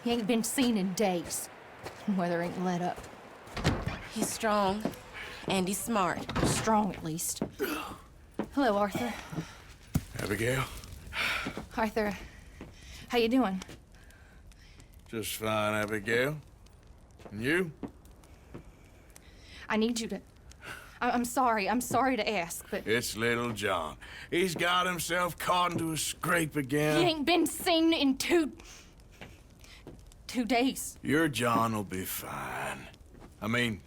He ain't been seen in days. Weather ain't let up. He's strong, and he's smart. Strong, at least. Hello, Arthur. Abigail? Arthur, how you doing? Just fine, Abigail. And you? I need you to... I'm sorry to ask, but... It's little John. He's got himself caught into a scrape again. He ain't been seen in two days. Your John will be fine. I mean,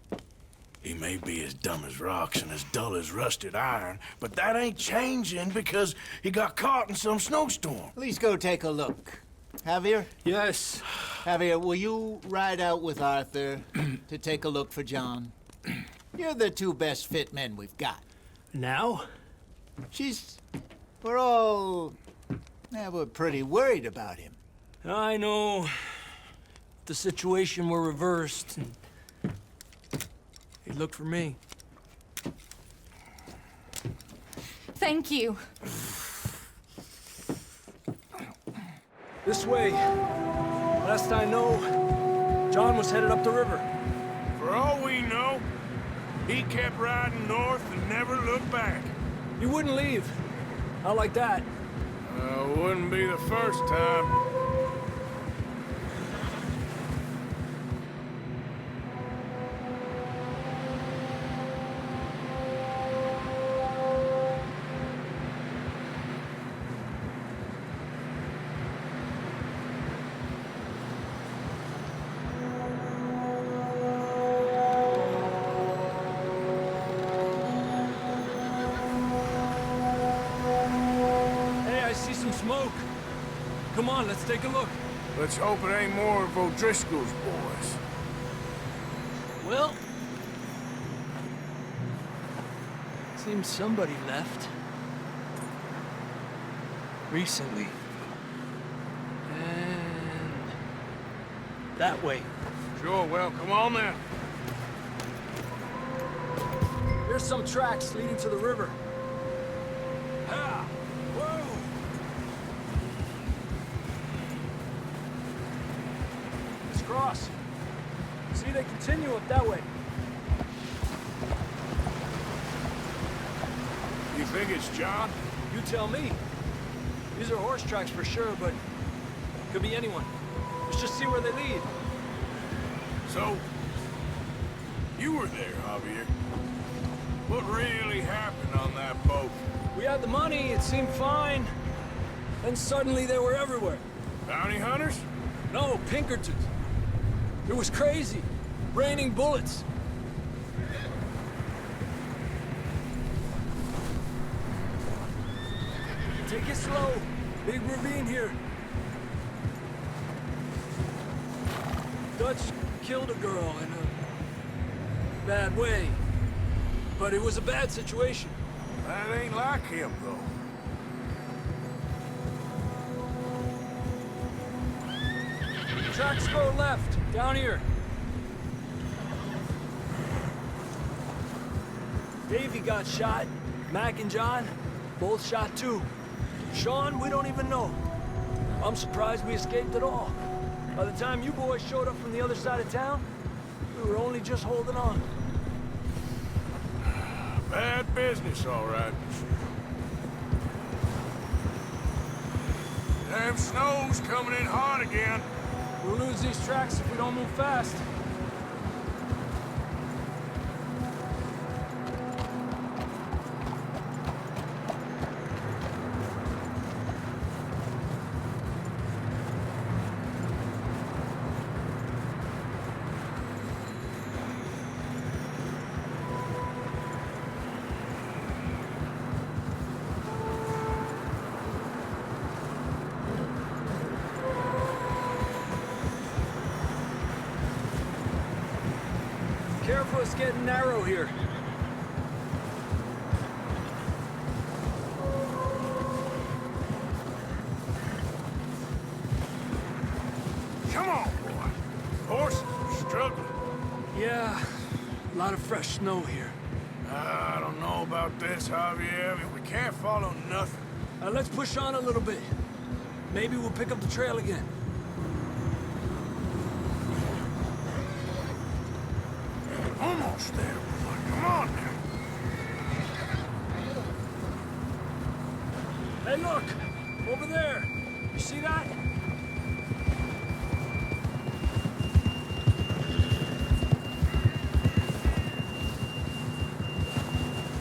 he may be as dumb as rocks and as dull as rusted iron, but that ain't changing because he got caught in some snowstorm. Please go take a look. Javier? Yes. Javier, will you ride out with Arthur to take a look for John? You're the two best fit men we've got. Now? We're pretty worried about him. I know. If the situation were reversed, and he'd look for me. Thank you. This way. Last I know, John was headed up the river. For all we know, he kept riding north and never looked back. He wouldn't leave. Not like that. Wouldn't be the first time. Smoke. Come on, let's take a look. Let's hope it ain't more of O'Driscoll's boys. Well, seems somebody left. Recently. And that way. Sure, well, come on then. Here's some tracks leading to the river. Ha! Whoa! Cross. See, they continue up that way. You think it's John? You tell me. These are horse tracks for sure, but could be anyone. Let's just see where they lead. So, you were there, Javier. What really happened on that boat? We had the money, it seemed fine. Then suddenly they were everywhere. Bounty hunters? No, Pinkertons. It was crazy. Raining bullets. Take it slow. Big ravine here. Dutch killed a girl in a bad way. But it was a bad situation. That ain't like him, though. Tracks go left, down here. Davey got shot. Mac and John, both shot too. Sean, we don't even know. I'm surprised we escaped at all. By the time you boys showed up from the other side of town, we were only just holding on. Bad business, all right. Damn snow's coming in hard again. We'll lose these tracks if we don't move fast. Careful, it's getting narrow here. Come on, boy. Horses are struggling. Yeah, a lot of fresh snow here. I don't know about this, Javier. We can't follow nothing. Let's push on a little bit. Maybe we'll pick up the trail again. Almost there, boy. Come on now. Hey, look! Over there! You see that?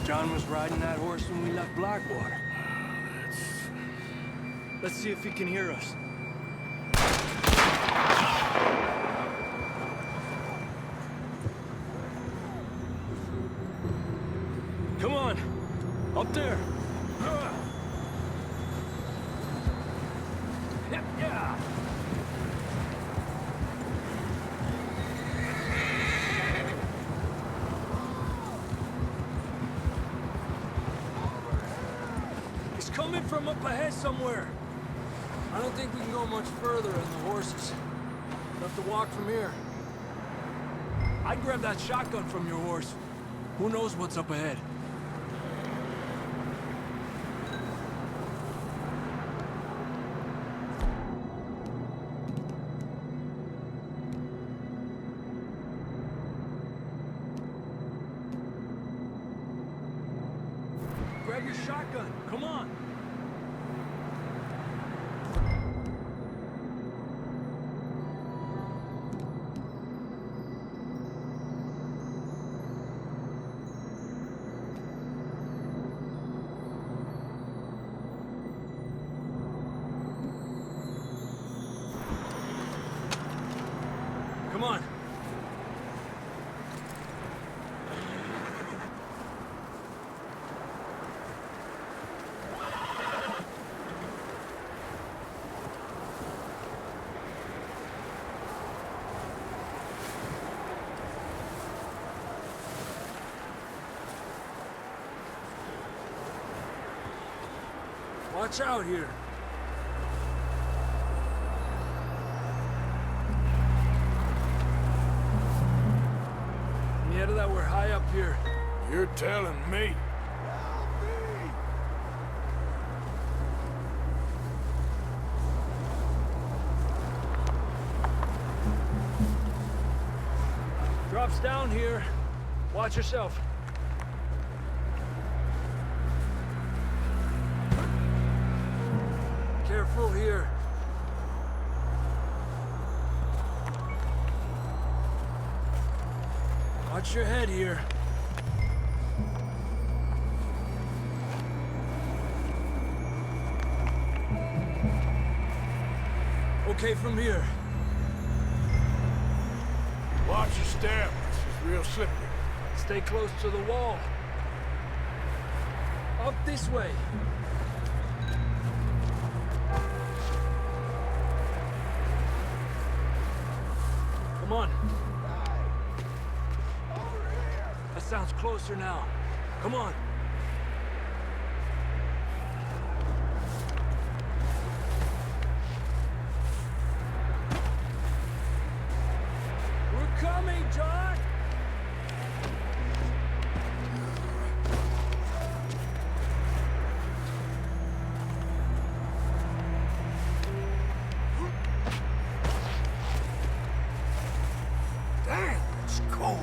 John was riding that horse when we left Blackwater. Let's see if he can hear us. Come on! Up there! Yeah! He's coming from up ahead somewhere. I don't think we can go much further on the horses. We'll have to walk from here. I'd grab that shotgun from your horse. Who knows what's up ahead? Grab your shotgun. Come on. Come on. Watch out here. Nieta, that we're high up here. You're telling me. Drops down here. Watch yourself. Careful here. Watch your head here. Okay from here. Watch your step. This is real slippery. Stay close to the wall. Up this way. Come on. That sounds closer now. Come on. We're coming, John! Damn, it's cold.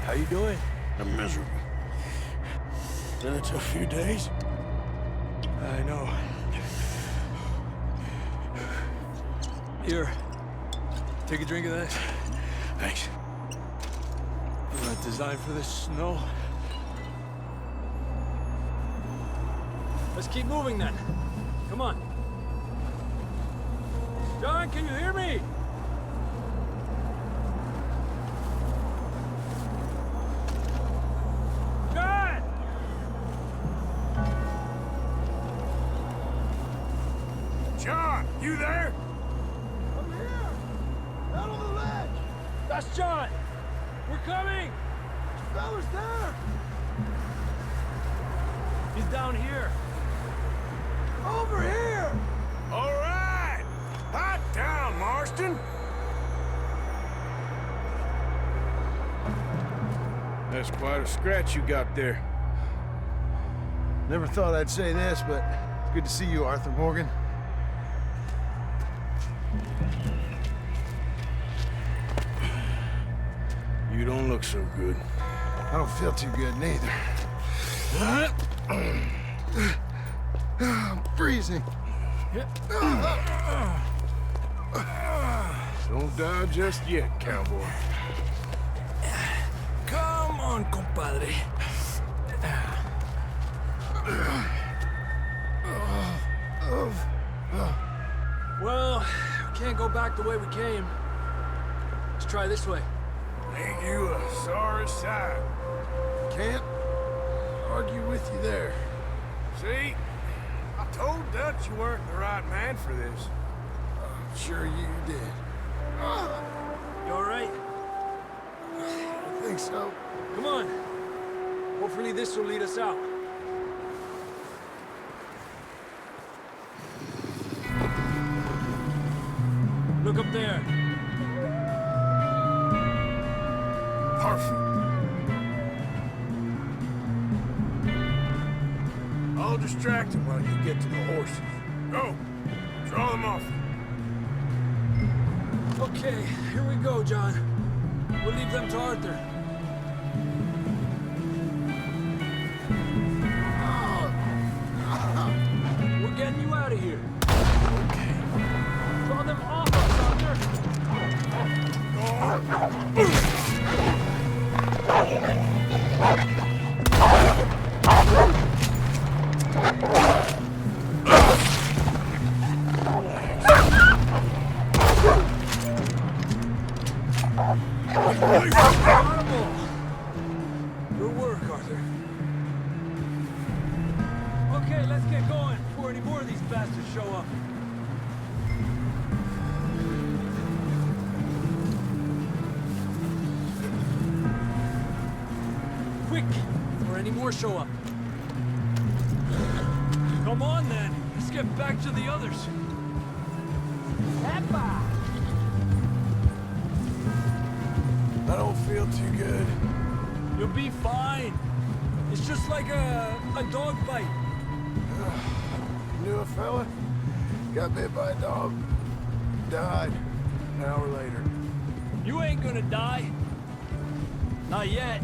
How you doing? I'm miserable. Been a tough few days. I know. Here. Take a drink of that. Thanks. I'm not designed for this snow. Let's keep moving then. Come on. John, can you hear me? John! John, you there? I'm here! Out on the ledge! That's John! We're coming! Fella's there! He's down here. Over here! All right. Hot down, Marston. That's quite a scratch you got there. Never thought I'd say this, but it's good to see you, Arthur Morgan. You don't look so good. I don't feel too good, neither. I'm freezing. Don't die just yet, cowboy. Come on, compadre. Well, we can't go back the way we came. Let's try this way. Ain't you a sorry sight? Can't argue with you there. See? I told Dutch you weren't the right man for this. I'm sure you did. You all right? I think so. Come on. Hopefully this will lead us out. Look up there. Perfect. I'll distract him while you get to the horses. Go! Draw them off. Okay, here we go, John. We'll leave them to Arthur. We're getting you out of here. Okay. Draw them off us, Arthur. Incredible. Good work, Arthur. Okay, let's get going before any more of these bastards show up. Quick, before any more show up. Come on, then. Let's get back to the others. Peppa! I don't feel too good. You'll be fine. It's just like a dog bite. Knew a fella? Got bit by a dog. Died an hour later. You ain't gonna die. Not yet.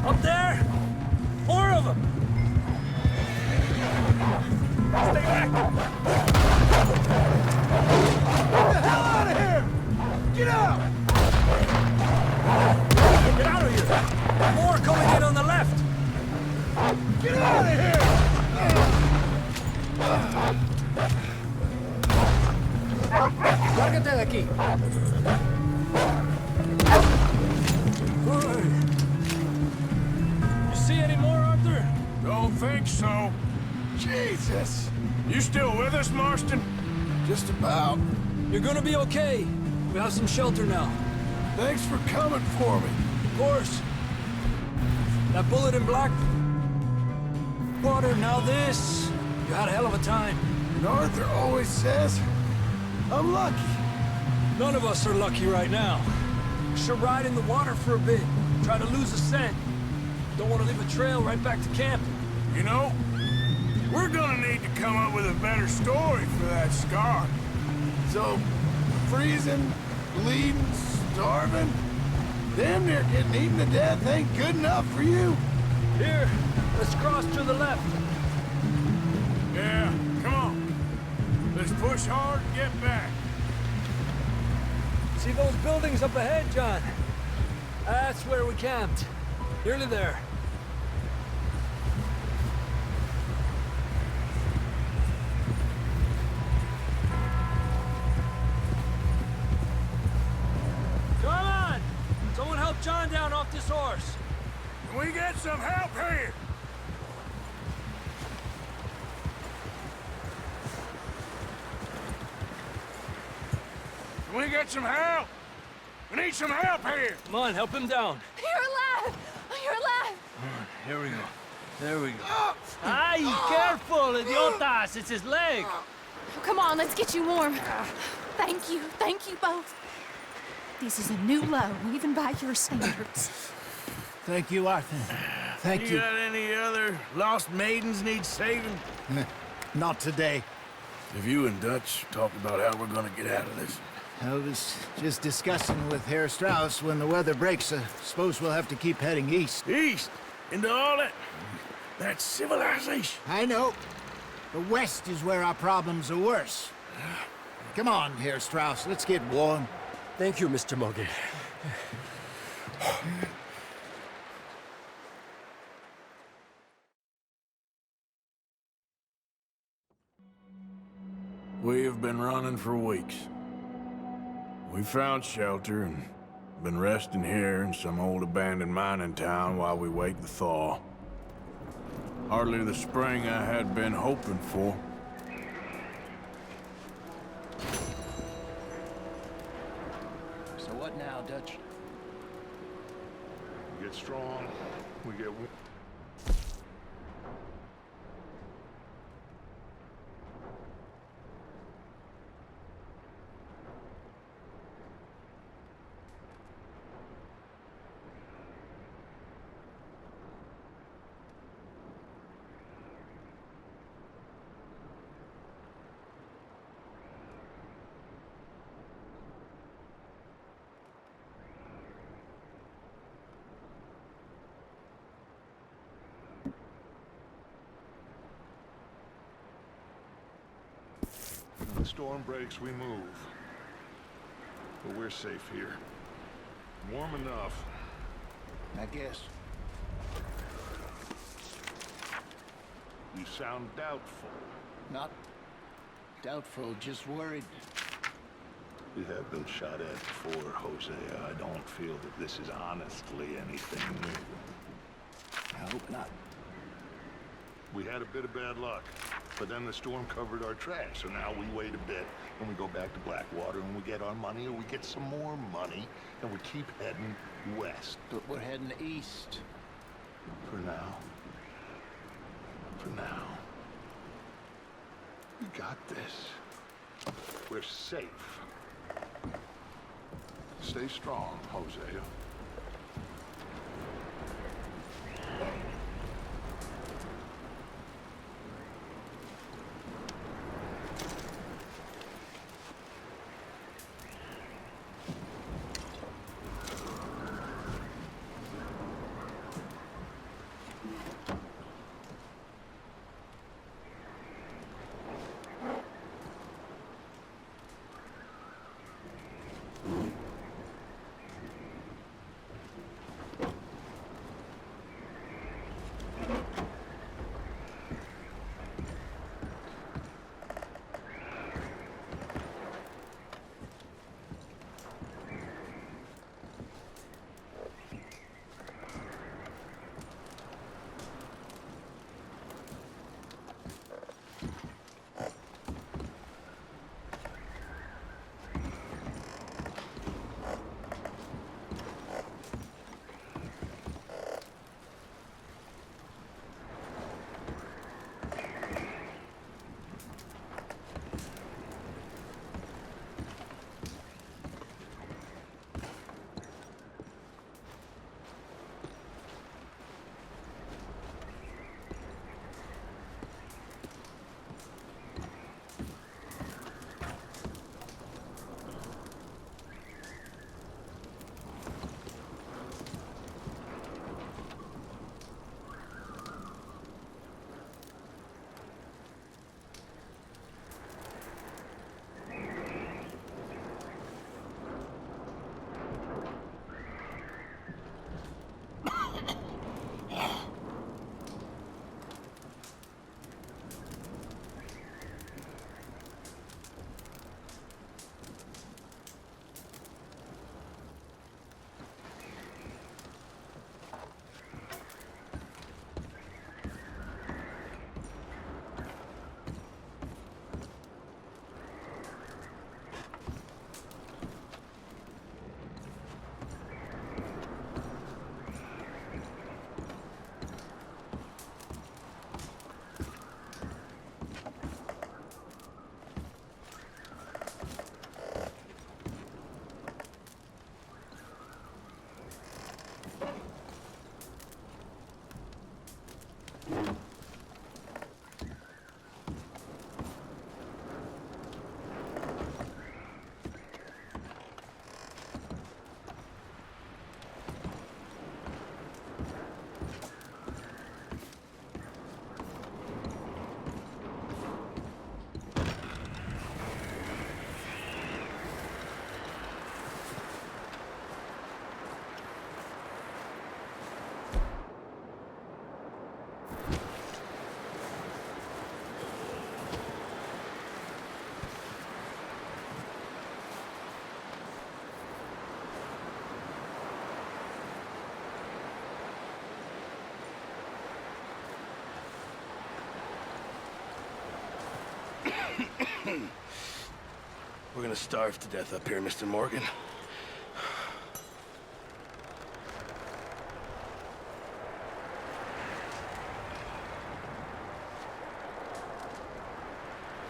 Up there! 4 of them! Stay back! Get the hell out of here! Get out! Get out of here! More coming in on the left! Get out of here! Lárgate de aquí! You see any more, Arthur? Don't think so. Jesus! You still with us, Marston? Just about. You're gonna be okay. We have some shelter now. Thanks for coming for me. Of course. That bullet in black water, now this. You had a hell of a time. And Arthur always says, I'm lucky. None of us are lucky right now. Should ride in the water for a bit. Try to lose a scent. Don't want to leave a trail right back to camp. You know, we're gonna need to come up with a better story for that scar. So, freezing, bleeding, starving, damn near getting eaten to death ain't good enough for you. Here, let's cross to the left. Yeah, come on. Let's push hard and get back. See those buildings up ahead, John? That's where we camped. Nearly there. Come on! Someone help John down off this horse. Can we get some help here? Can we get some help? We need some help here. Come on, help him down. You're alive! You're alive! Here we go. There we go. Ay, careful, idiotas! It's his leg! Come on, let's get you warm. Thank you both. This is a new low, even by your standards. Thank you, Arthur. Thank You you. got any other lost maidens need saving? Not today. Have you and Dutch talked about how we're gonna get out of this? I was just discussing with Herr Strauss when the weather breaks. I suppose we'll have to keep heading east. East? Into all that... That's civilization. I know. The west is where our problems are worse. Come on, Herr Strauss, let's get warm. Thank you, Mr. Mulgate. We have been running for weeks. We found shelter and been resting here in some old abandoned mining town while we wait the thaw. Hardly the spring I had been hoping for. So what now, Dutch? We get strong. We get... When the storm breaks, we move. But we're safe here. Warm enough. I guess. You sound doubtful. Not doubtful, just worried. We have been shot at before, Hosea. I don't feel that this is honestly anything new. I hope not. We had a bit of bad luck, but then the storm covered our tracks, so now we wait a bit, and we go back to Blackwater, and we get our money, or we get some more money, and we keep heading west. But we're heading east. For now. For now. We got this. We're safe. Stay strong, Hosea. We're gonna starve to death up here, Mr. Morgan.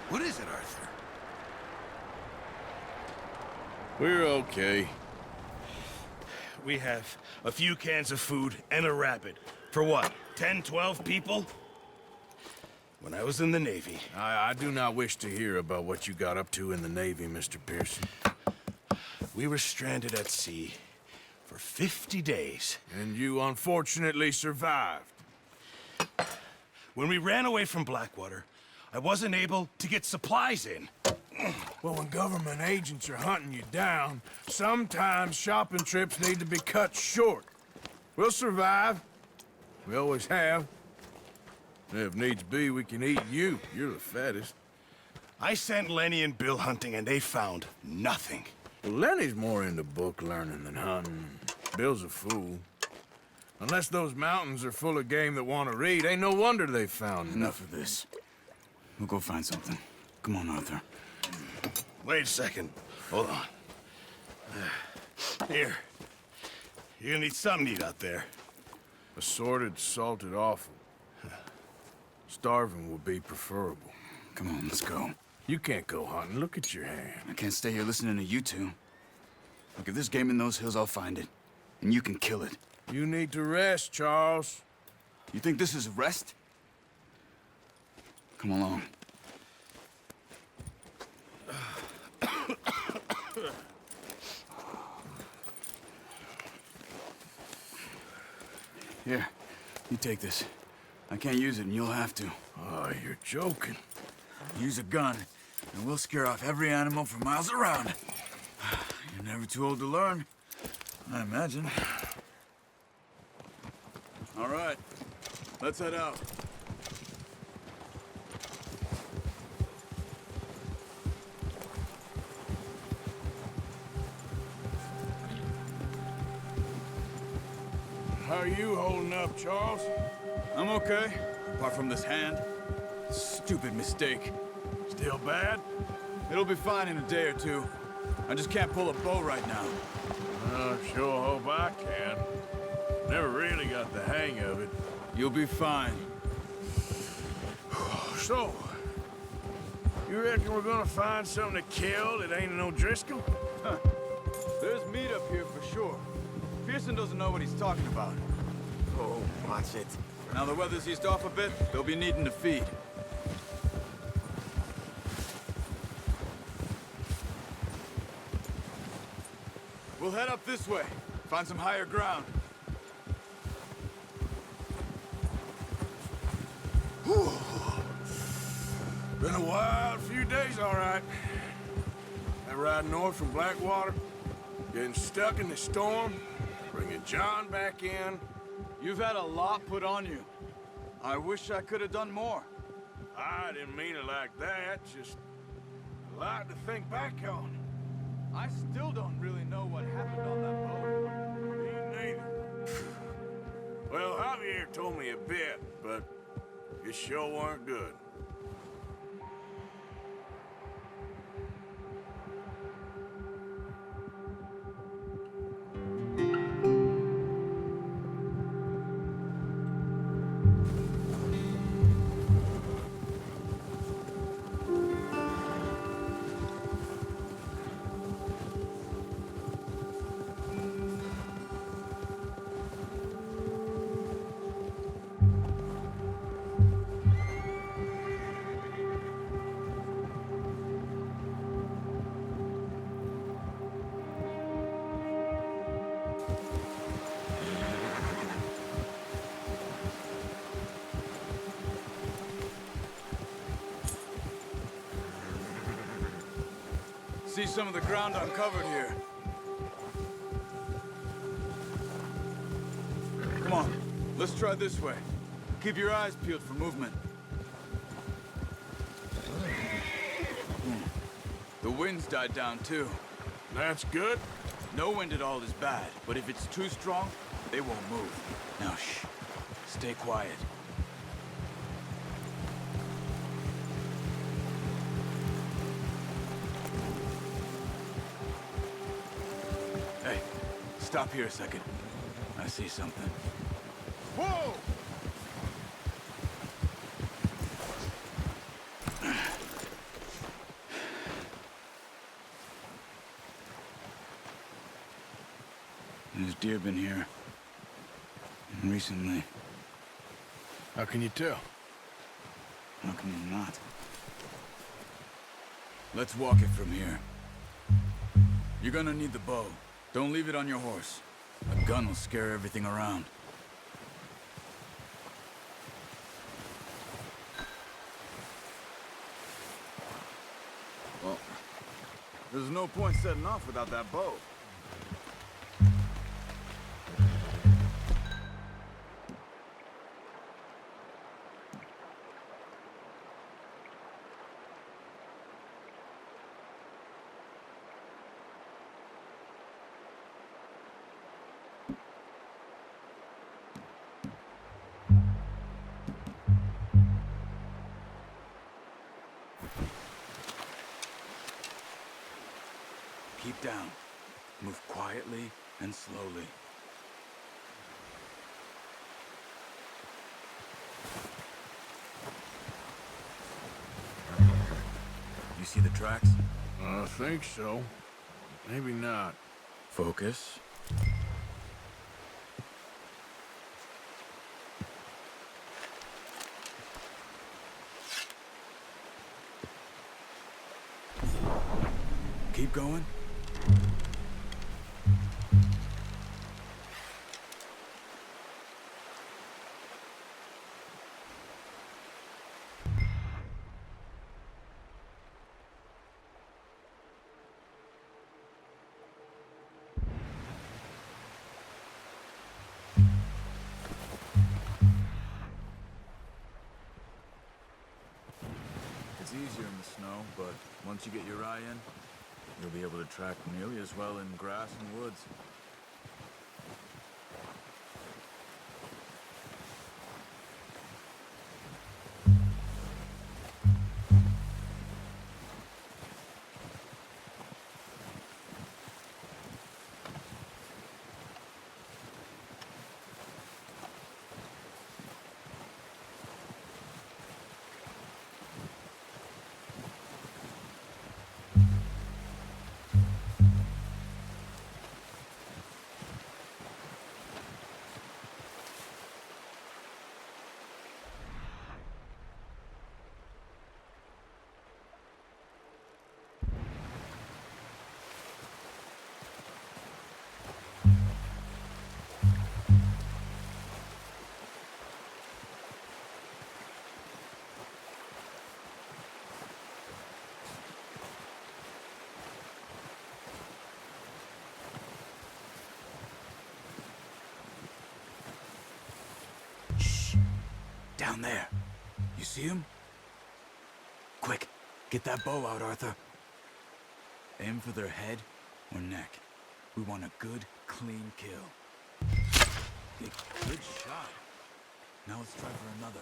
What is it, Arthur? We're okay. We have a few cans of food and a rabbit. For what, 10, 12 people? When I was in the Navy... I do not wish to hear about what you got up to in the Navy, Mr. Pearson. We were stranded at sea for 50 days. And you unfortunately survived. When we ran away from Blackwater, I wasn't able to get supplies in. Well, when government agents are hunting you down, sometimes shopping trips need to be cut short. We'll survive. We always have. If needs be, we can eat you. You're the fattest. I sent Lenny and Bill hunting, and they found nothing. Well, Lenny's more into book learning than hunting. Bill's a fool. Unless those mountains are full of game that want to read, ain't no wonder they found Enough of this. We'll go find something. Come on, Arthur. Wait a second. Hold on. Here. You're gonna need something to eat out there. Assorted, salted offal. Starving would be preferable. Come on, let's go. You can't go hunting. Look at your hand. I can't stay here listening to you two. Look, if there's game in those hills, I'll find it. And you can kill it. You need to rest, Charles. You think this is rest? Come along. Here, you take this. I can't use it, and you'll have to. Oh, you're joking. Use a gun, and we'll scare off every animal for miles around. You're never too old to learn, I imagine. All right, let's head out. How are you holding up, Charles? I'm okay, apart from this hand. Stupid mistake. Still bad? It'll be fine in a day or two. I just can't pull a bow right now. Sure hope I can. Never really got the hang of it. You'll be fine. So, you reckon we're gonna find something to kill that ain't no Driscoll? There's meat up here for sure. Pearson doesn't know what he's talking about. Oh, watch it. Now the weather's eased off a bit, they'll be needing to feed. We'll head up this way, find some higher ground. Been a wild few days, all right. That ride north from Blackwater, getting stuck in the storm, bringing John back in. You've had a lot put on you. I wish I could have done more. I didn't mean it like that, just a lot to think back on. I still don't really know what happened on that boat. Me neither. Well, Javier told me a bit, but it sure weren't good. See some of the ground uncovered here. Come on, let's try this way. Keep your eyes peeled for movement. The wind's died down too. That's good. No wind at all is bad, but if it's too strong, they won't move. Now shh, stay quiet. Stop here a second. I see something. Whoa! There's deer been here. Recently. How can you tell? How can you not? Let's walk it from here. You're gonna need the bow. Don't leave it on your horse. A gun will scare everything around. Well, there's no point setting off without that bow. Keep down. Move quietly and slowly. You see the tracks? I think so. Maybe not. Focus. Keep going. It's easier in the snow, but once you get your eye in, you'll be able to track nearly as well in grass and woods. Down there. You see him? Quick, get that bow out, Arthur. Aim for their head or neck. We want a good, clean kill. Good shot. Now let's try for another.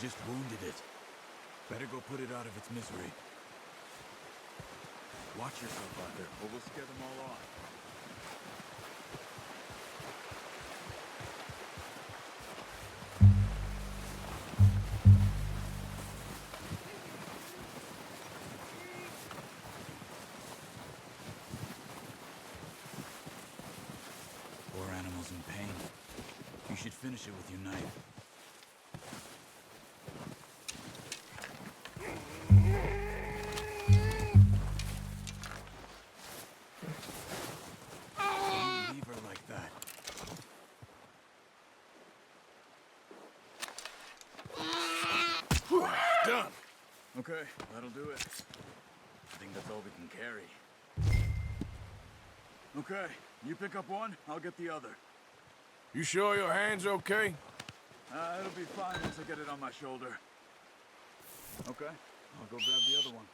just wounded it. Better go put it out of its misery. Watch yourself, Arthur, or we'll scare them all off. Poor animal's in pain. You should finish it with your knife. Don't leave her like that. Whew, done. Okay, that'll do it. I think that's all we can carry. Okay, you pick up one, I'll get the other. You sure your hand's okay? It'll be fine once I get it on my shoulder. Okay, I'll go grab the other one.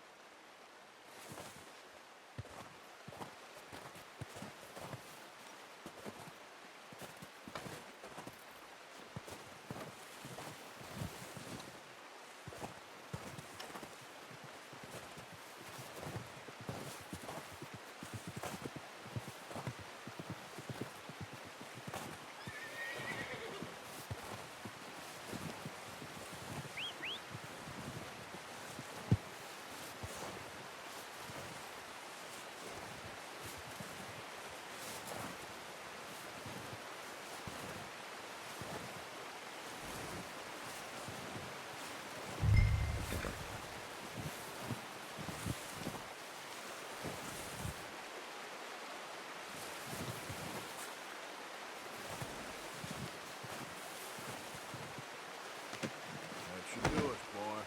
That should do it, boy.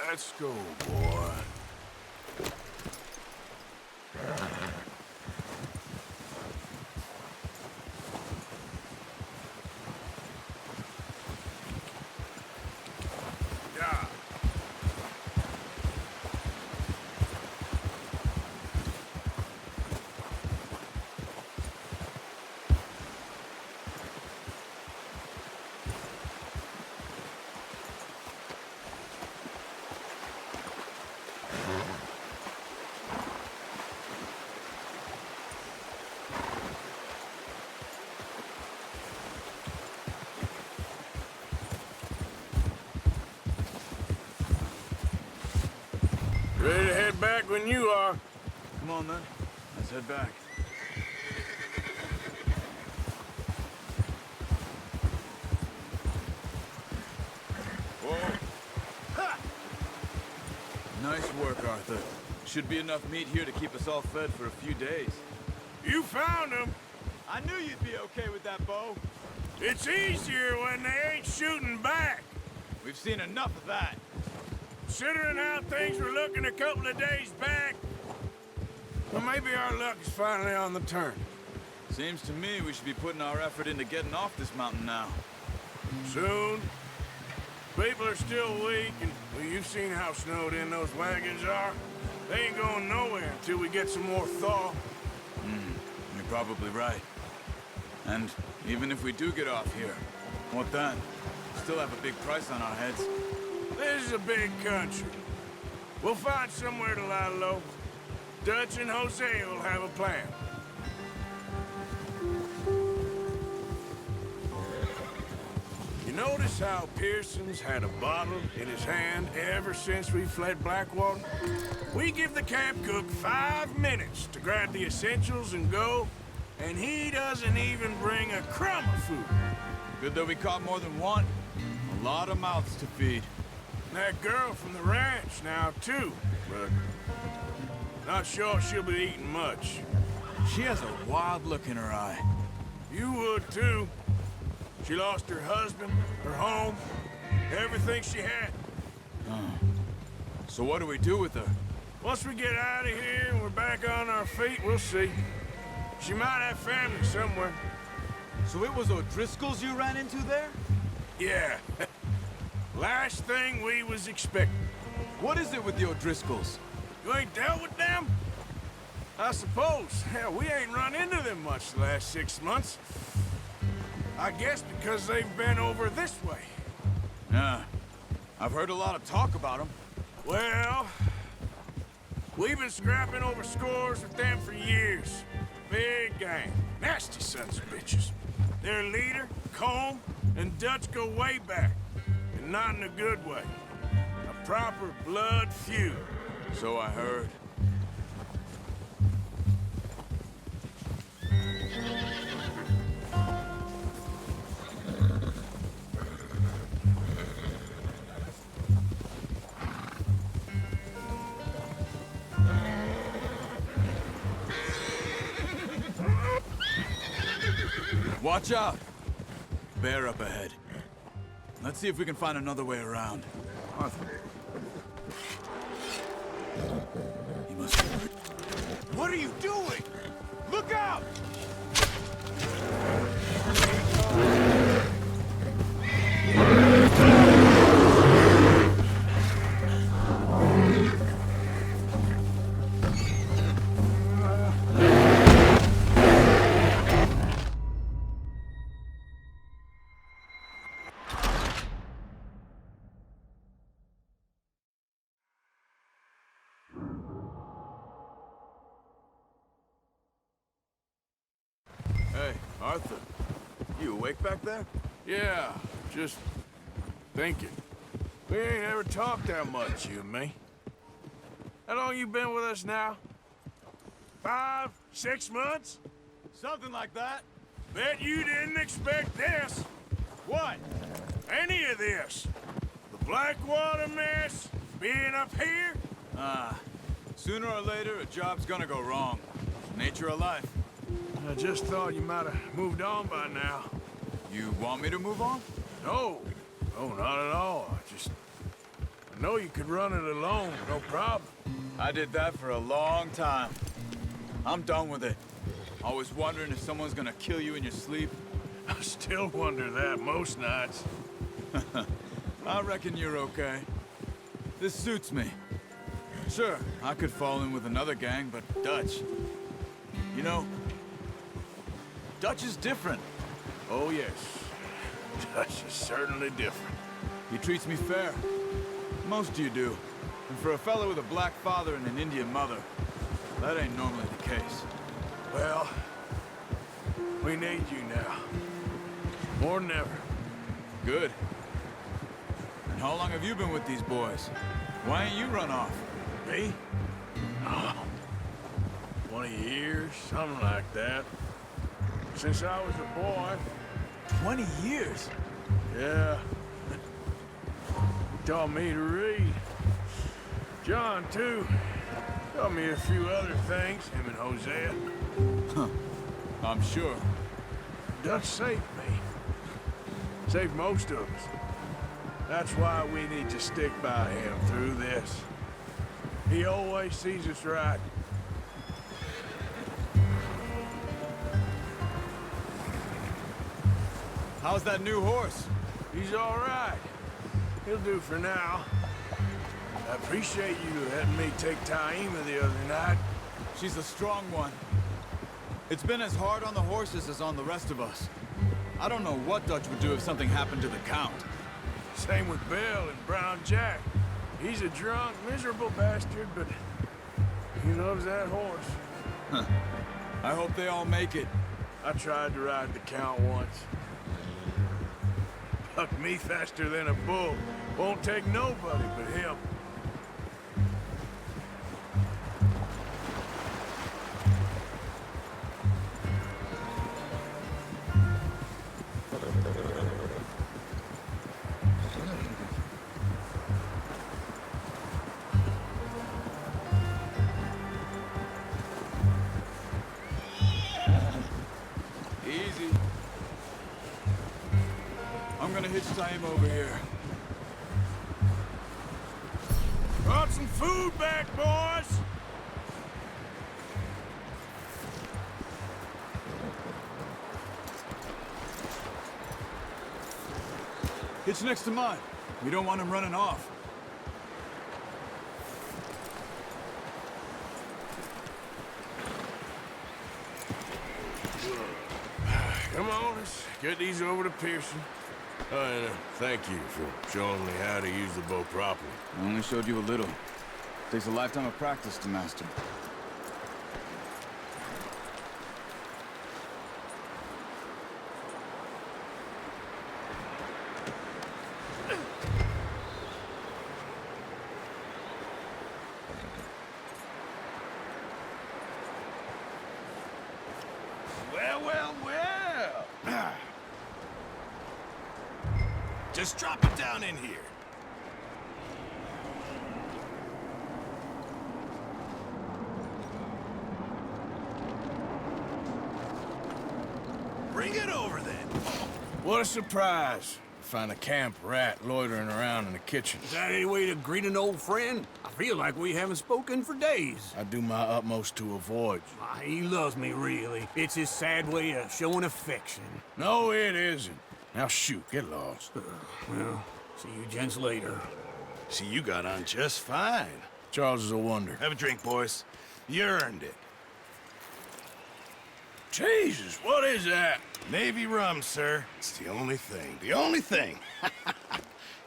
Let's go, boy. Yeah. Ready to head back when you are. Come on, then. Let's head back. Whoa. Ha! Nice work, Arthur. Should be enough meat here to keep us all fed for a few days. You found them. I knew you'd be okay with that bow. It's easier when they ain't shooting back. We've seen enough of that. Considering how things were looking a couple of days back, well, maybe our luck is finally on the turn. Seems to me we should be putting our effort into getting off this mountain now. Soon. People are still weak, and well, you've seen how snowed in those wagons are. They ain't going nowhere until we get some more thaw. You're probably right. And even if we do get off here, what then? Still have a big price on our heads. This is a big country. We'll find somewhere to lie low. Dutch and Jose will have a plan. You notice how Pearson's had a bottle in his hand ever since we fled Blackwater? We give the camp cook 5 minutes to grab the essentials and go, and he doesn't even bring a crumb of food. Good that we caught more than one. A lot of mouths to feed. And that girl from the ranch now, too, but not sure she'll be eating much. She has a wild look in her eye. You would, too. She lost her husband, her home, everything she had. So what do we do with her? Once we get out of here and we're back on our feet, we'll see. She might have family somewhere. So it was O'Driscoll's you ran into there? Yeah. Last thing we was expecting. What is it with the O'Driscolls? You ain't dealt with them? I suppose. Hell, we ain't run into them much the last 6 months. I guess because they've been over this way. Yeah. I've heard a lot of talk about them. Well, we've been scrapping over scores with them for years. Big gang. Nasty sons of bitches. Their leader, Combe, and Dutch go way back. And not in a good way. A proper blood feud. So I heard. Watch out! Bear up ahead. Let's see if we can find another way around. Arthur. He must be... What are you doing? Look out! Hey, Arthur. You awake back there? Yeah, just thinking. We ain't ever talked that much, you and me. How long you been with us now? 5, 6 months? Something like that. Bet you didn't expect this. What? Any of this. The Blackwater mess, being up here. Sooner or later, a job's gonna go wrong. Nature of life. I just thought you might have moved on by now. You want me to move on? No, not at all. I know you could run it alone, no problem. I did that for a long time. I'm done with it. Always wondering if someone's gonna kill you in your sleep. I still wonder that most nights. I reckon you're okay. This suits me. Sure, I could fall in with another gang, but Dutch... You know, Dutch is different. Oh, yes. Dutch is certainly different. He treats me fair. Most of you do. And for a fellow with a black father and an Indian mother, that ain't normally the case. Well, we need you now. More than ever. Good. And how long have you been with these boys? Why ain't you run off? Me? Oh, 20 years, something like that. Since I was a boy. 20 years? Yeah. He taught me to read. John, too. Taught me a few other things, him and Hosea. I'm sure. Dutch saved me. Saved most of us. That's why we need to stick by him through this. He always sees us right. How's that new horse? He's all right. He'll do for now. I appreciate you letting me take Taima the other night. She's a strong one. It's been as hard on the horses as on the rest of us. I don't know what Dutch would do if something happened to the Count. Same with Bill and Brown Jack. He's a drunk, miserable bastard, but he loves that horse. Huh. I hope they all make it. I tried to ride the Count once. Bucked me faster than a bull. Won't take nobody but him. Easy. I'm gonna hitch Taima over here. Brought some food back, boys! Hitch next to mine. We don't want him running off. Come on, let's get these over to Pearson. And thank you for showing me how to use the bow properly. I only showed you a little. Takes a lifetime of practice to master. Well. Just drop it down in here. Bring it over then. What a surprise. Find a camp rat loitering around in the kitchen. Is that any way to greet an old friend? I feel like we haven't spoken for days. I do my utmost to avoid you. He loves me, really. It's his sad way of showing affection. No, it isn't. Now shoot, get lost. Well, see you gents later. See, you got on just fine. Charles is a wonder. Have a drink, boys. You earned it. Jesus, what is that? Navy rum, sir. It's the only thing. The only thing.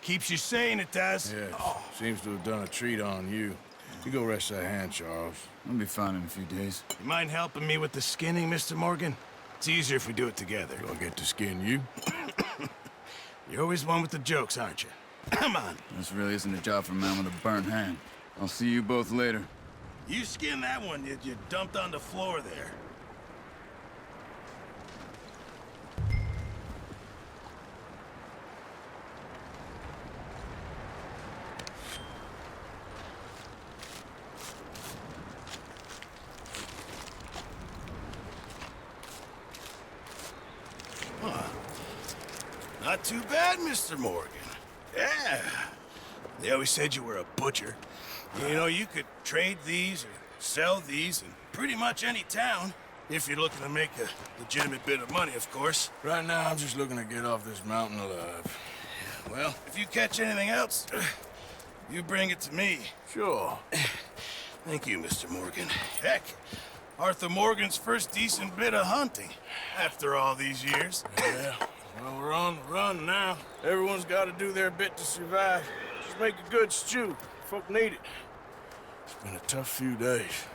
Keeps you sane, it does. Yes, seems to have done a treat on you. You go rest that hand, Charles. I'll be fine in a few days. You mind helping me with the skinning, Mr. Morgan? It's easier if we do it together. Do I get to skin you? You're always one with the jokes, aren't you? Come on. This really isn't a job for a man with a burnt hand. I'll see you both later. You skin that one you dumped on the floor there. Not too bad, Mr. Morgan. Yeah. They always said you were a butcher. You know, you could trade these or sell these in pretty much any town. If you're looking to make a legitimate bit of money, of course. Right now, I'm just looking to get off this mountain alive. Well, if you catch anything else, you bring it to me. Sure. Thank you, Mr. Morgan. Heck, Arthur Morgan's first decent bit of hunting after all these years. Yeah. Well, we're on the run now. Everyone's got to do their bit to survive. Just make a good stew. Folk need it. It's been a tough few days.